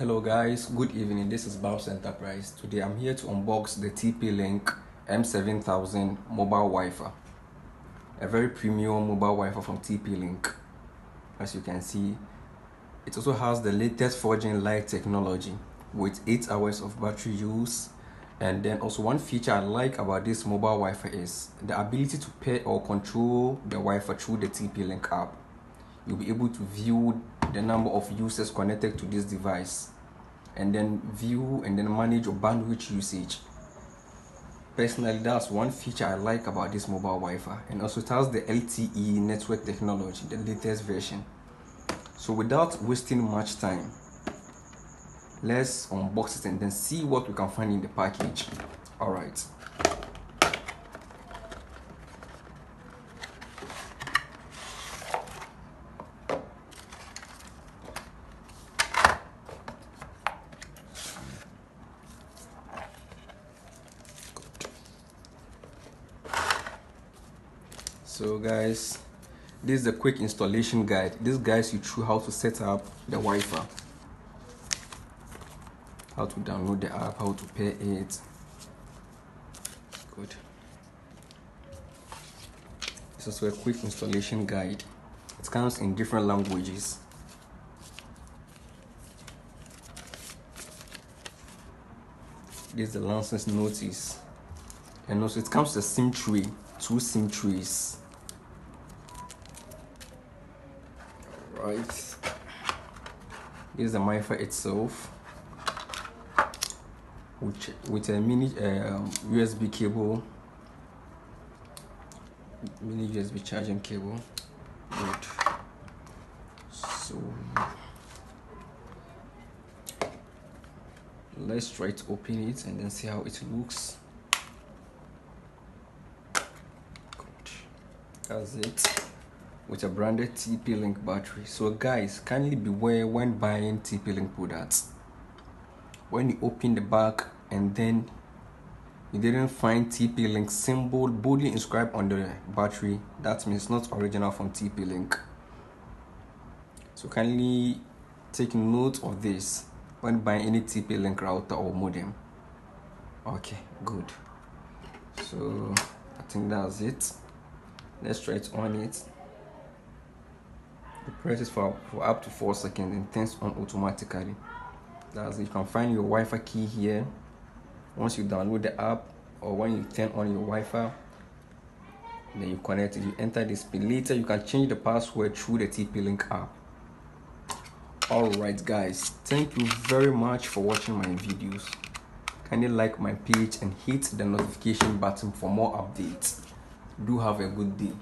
Hello guys, good evening. This is Bounce Enterprise. Today I'm here to unbox the TP-Link M7000 mobile Wi-Fi. A very premium mobile Wi-Fi from TP-Link. As you can see, it also has the latest 4G Lite technology with 8 hours of battery use. And then also one feature I like about this mobile Wi-Fi is the ability to pair or control the Wi-Fi through the TP-Link app. You'll be able to view the number of users connected to this device and then view and then manage your bandwidth usage. Personally, that's one feature I like about this mobile Wi-Fi. And also it has the LTE network technology, the latest version. So without wasting much time, let's unbox it and then see what we can find in the package. All right. So guys, this is the quick installation guide. This guides you through how to set up the Wi-Fi, how to download the app, how to pair it. Good. This is also a quick installation guide. It comes in different languages. This is the license notice, and also it comes with a SIM tray, 2 SIM trays. Right. This is the Wi-Fi itself, with a mini USB cable, mini USB charging cable. Good. So let's try to open it and then see how it looks. Good. That's it. With a branded TP-Link battery. So guys, kindly beware when buying TP-Link products. When you open the back and then you didn't find TP-Link symbol boldly inscribed on the battery, that means it's not original from TP-Link. So kindly take note of this when buying any TP-Link router or modem. Okay, good. So I think that's it. Let's try to on it. You press it for up to 4 seconds and turns on automatically. That's it. You can find your Wi-Fi key here. Once you download the app or when you turn on your Wi-Fi, then you connect it, you enter this pin. Later you can change the password through the TP-Link app. Alright guys, thank you very much for watching my videos. Kindly like my page and hit the notification button for more updates. Do have a good day.